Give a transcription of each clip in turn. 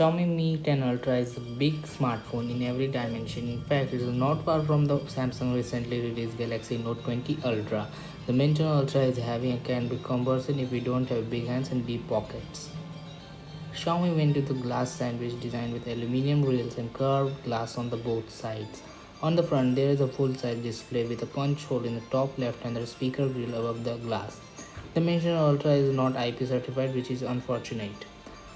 Xiaomi Mi 10 Ultra is a big smartphone in every dimension. In fact, it is not far from the Samsung recently released Galaxy Note 20 Ultra. The Mi 10 Ultra is heavy and can be cumbersome if you don't have big hands and deep pockets. Xiaomi went with a glass sandwich designed with aluminum rails and curved glass on the both sides. On the front, there is a full-size display with a punch hole in the top left and a speaker grill above the glass. The mentioned Ultra is not IP certified, which is unfortunate.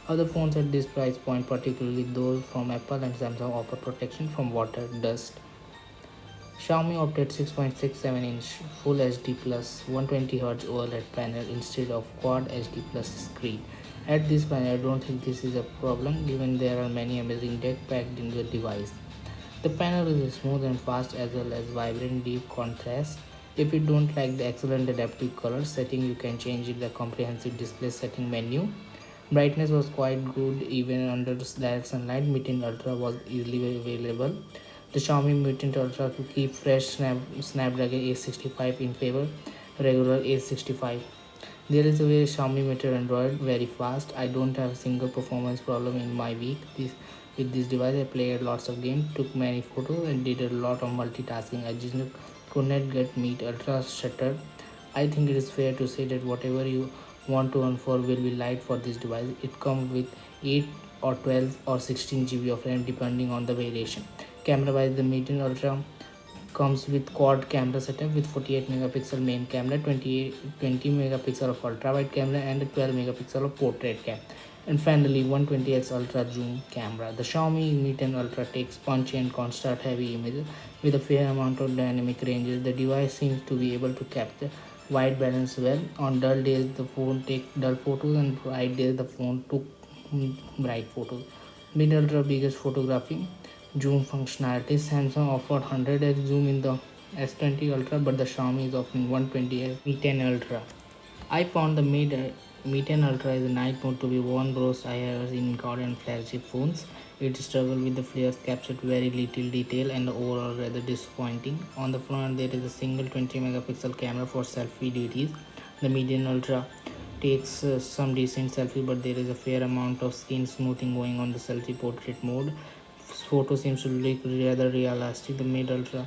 Other phones at this price point, particularly those from Apple and Samsung, offer protection from water, dust. Xiaomi opted 6.67-inch Full HD Plus 120Hz OLED panel instead of Quad HD Plus screen. At this point, I don't think this is a problem given there are many amazing tech packed in the device. The panel is smooth and fast as well as vibrant deep contrast. If you don't like the excellent adaptive color setting, you can change it the comprehensive display setting menu. Brightness was quite good even under direct sunlight. Mutant Ultra was easily available. The Xiaomi Mutant Ultra to keep fresh Snapdragon 865 in favor regular 865. There is a way Xiaomi made Android very fast. I don't have a single performance problem in my week. With this device, I played lots of games, took many photos, and did a lot of multitasking. I just could not get Meet Ultra shuttered. I think it is fair to say that whatever you want to earn for will be light for this device. It comes with 8 or 12 or 16 GB of RAM depending on the variation. Camera wise, the Meteor Ultra comes with quad camera setup with 48 megapixel main camera, 20 megapixel of ultra wide camera, and 12 megapixel of portrait cam. And finally, 120x ultra zoom camera. The Xiaomi Mi 10 Ultra takes punchy and contrast heavy images with a fair amount of dynamic ranges. The device seems to be able to capture white balance well. On dull days, the phone takes dull photos, and bright days, the phone took bright photos. Mid Ultra biggest photography zoom functionality. Samsung offered 100x zoom in the S20 Ultra, but the Xiaomi is offering 120x Mi 10 Ultra. I found the Mi 10 Ultra is a nice mode to be worn gross I have in Korean flagship phones. It struggled with the flares, captured very little detail, and overall rather disappointing. On the front, there is a single 20 megapixel camera for selfie duties. The Mi 10 Ultra takes some decent selfie, but there is a fair amount of skin smoothing going on the selfie portrait mode. Photo seems to look rather realistic. The mid ultra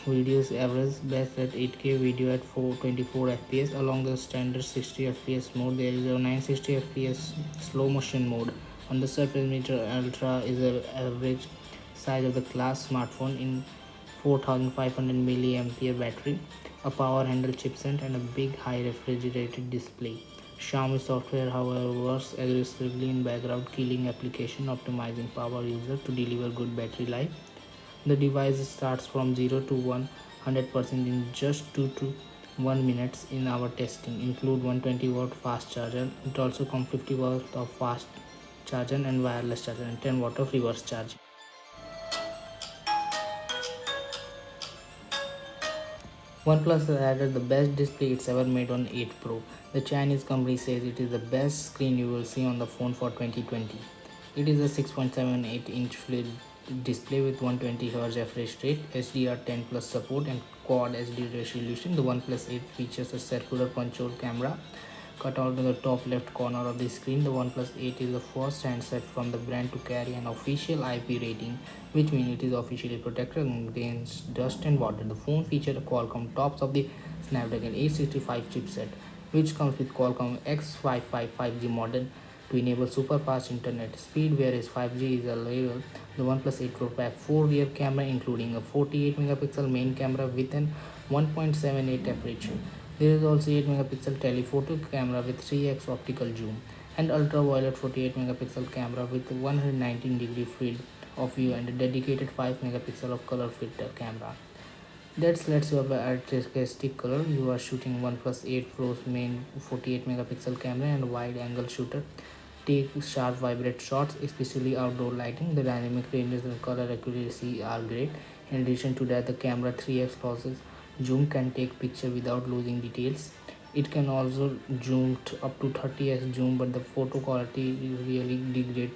videos average best at 8K video at 424 fps along the standard 60 fps mode. There is a 960 fps slow motion mode. On the surface, mid ultra is an average size of the class smartphone in 4500 milliampere battery, a power handle chipset, and a big high refrigerated display. Xiaomi software, however, works aggressively in background, killing application, optimizing power user to deliver good battery life. The device starts from 0 to 100% in just 2 to 1 minutes in our testing. Include 120-watt fast charger. It also comes 50 watts of fast charger and wireless charger and 10 watt of reverse charge. OnePlus added the best display it's ever made on 8 Pro. The Chinese company says it is the best screen you will see on the phone for 2020. It is a 6.78-inch FLID display with 120Hz refresh rate, HDR10 plus support, and Quad HD resolution. The OnePlus 8 features a circular punch-hole camera cut out in the top left corner of the screen. The OnePlus 8 is the first handset from the brand to carry an official IP rating, which means it is officially protected against dust and water. The phone features a Qualcomm tops of the Snapdragon 865 chipset, which comes with Qualcomm X555 5G modem to enable super fast internet speed, whereas 5G is available. The OnePlus 8 Pro pack 4 rear camera, including a 48 megapixel main camera with an 1.78 aperture. There is also 8 megapixel telephoto camera with 3x optical zoom and ultraviolet 48 megapixel camera with 119-degree field of view and a dedicated 5 megapixel of color filter camera. That lets you have an artistic color. You are shooting OnePlus 8 Pro's main 48 megapixel camera and wide angle shooter. Take sharp vibrate shots, especially outdoor lighting. The dynamic ranges and color accuracy are great. In addition to that, the camera 3x process zoom can take picture without losing details. It can also zoom up to 30x zoom, but the photo quality is really degrade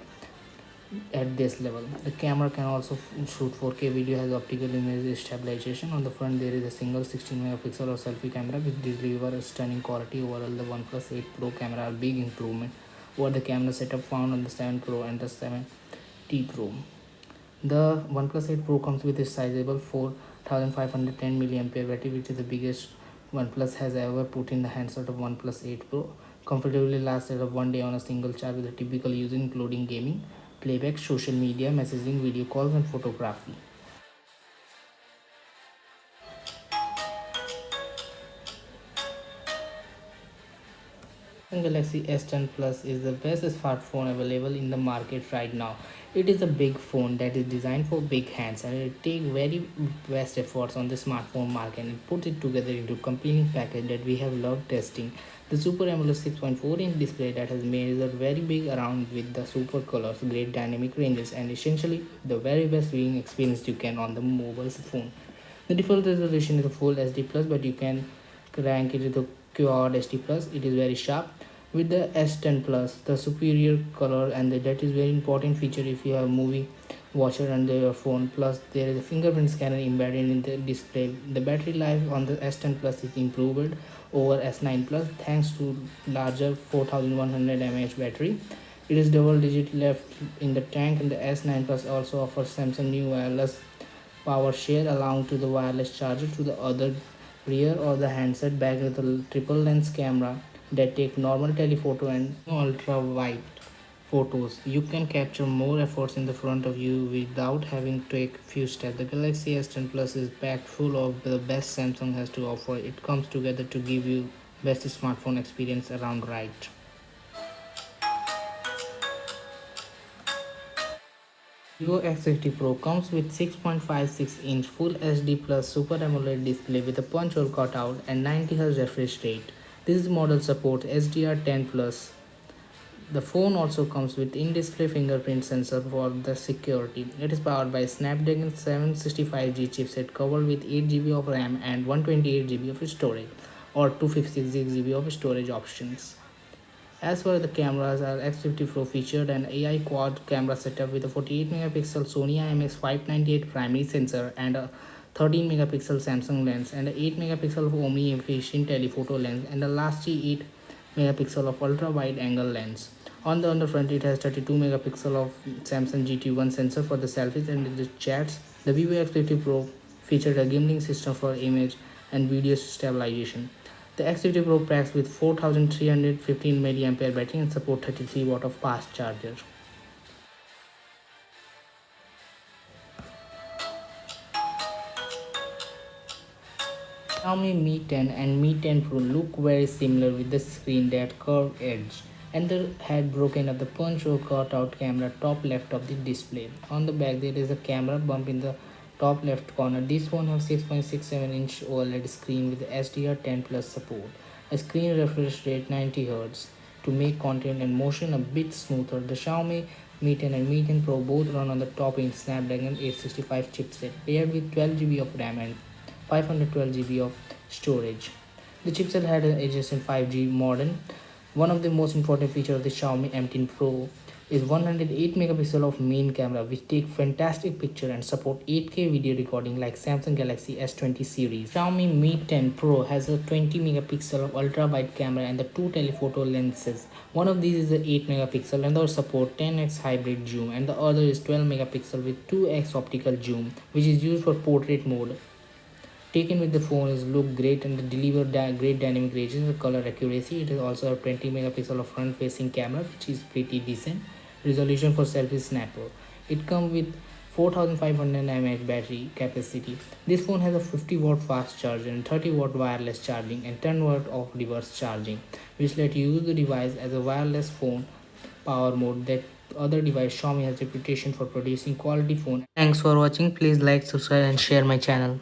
at this level. The camera can also shoot 4K video, has optical image stabilization. On the front, there is a single 16 megapixel of selfie camera which delivers a stunning quality. Overall, the OnePlus 8 Pro camera are big improvement over the camera setup found on the 7 Pro and the 7T Pro. The OnePlus 8 Pro comes with a sizable 4510 mAh battery, which is the biggest OnePlus has ever put in the hands of OnePlus 8 Pro. Comfortably lasts of 1 day on a single charge with a typical use including gaming, playback, social media, messaging, video calls, and photography. Samsung Galaxy S10 Plus is the best smartphone available in the market right now. It is a big phone that is designed for big hands and it takes very best efforts on the smartphone market and put it together into a compelling package that we have loved testing. The Super AMOLED 6.4-inch display that has made it very big around with the super colors, great dynamic ranges, and essentially the very best viewing experience you can on the mobile phone. The default resolution is a full SD plus, but you can rank it with a quad SD plus. It is very sharp. With the S10 plus, the superior color and that is very important feature if you have movie watcher under your phone. Plus, there is a fingerprint scanner embedded in the display. The battery life on the S10 plus is improved over S9 plus thanks to larger 4100 mAh battery. It is double digit left in the tank, and the S9 plus also offers Samsung new wireless power share, allowing to the wireless charger to the other rear or the handset back with a triple lens camera that take normal telephoto and ultra wide photos. You can capture more efforts in the front of you without having to take few steps. The Galaxy S10 Plus is packed full of the best Samsung has to offer. It comes together to give you best smartphone experience around right. Vivo X50 Pro comes with 6.56-inch Full HD Plus Super AMOLED display with a punch hole cutout and 90Hz refresh rate. This model supports HDR10 Plus. The phone also comes with in-display fingerprint sensor for the security. It is powered by Snapdragon 765G chipset covered with 8 GB of RAM and 128 GB of storage or 256 GB of storage options. As for the cameras, our X50 Pro featured an AI quad camera setup with a 48 megapixel Sony IMX598 primary sensor and a 13 megapixel Samsung lens and a 8 megapixel Omni efficient telephoto lens and a lastly 8 megapixel of ultra wide angle lens. On the underfront, it has 32 megapixel of Samsung GT1 sensor for the selfies and the chats. The Vivo X50 Pro featured a gimbal system for image and video stabilization. The X50 Pro packs with 4315 mAh battery and support 33 watt of fast charger. Xiaomi Mi 10 and Mi 10 Pro look very similar with the screen that curved edge and the head broken of the punch hole cutout camera top left of the display. On the back there is a camera bump in the top left corner. This phone has 6.67-inch OLED screen with HDR10 plus support. A screen refresh rate 90 Hz to make content and motion a bit smoother. The Xiaomi Mi 10 and Mi 10 Pro both run on the top-end Snapdragon 865 chipset paired with 12 GB of RAM and 512 GB of storage. The chipset had an adjacent 5G modem. One of the most important features of the Xiaomi Mi 10 Pro is 108 megapixel of main camera which take fantastic picture and support 8K video recording like Samsung Galaxy S20 series. Xiaomi Mi 10 Pro has a 20 megapixel of ultra wide camera and the two telephoto lenses. One of these is a 8 megapixel and the support 10x hybrid zoom and the other is 12 megapixel with 2x optical zoom which is used for portrait mode. Taken with the phone is look great and deliver great dynamic ranges and color accuracy. It is also a 20 megapixel of front facing camera which is pretty decent. Resolution for selfie snapper. It comes with 4500 mAh battery capacity. This phone has a 50 watt fast charger and 30 watt wireless charging and 10 watt of reverse charging which let you use the device as a wireless phone power mode that other device. Xiaomi has a reputation for producing quality phone. Thanks for watching. Please like, subscribe and share my channel.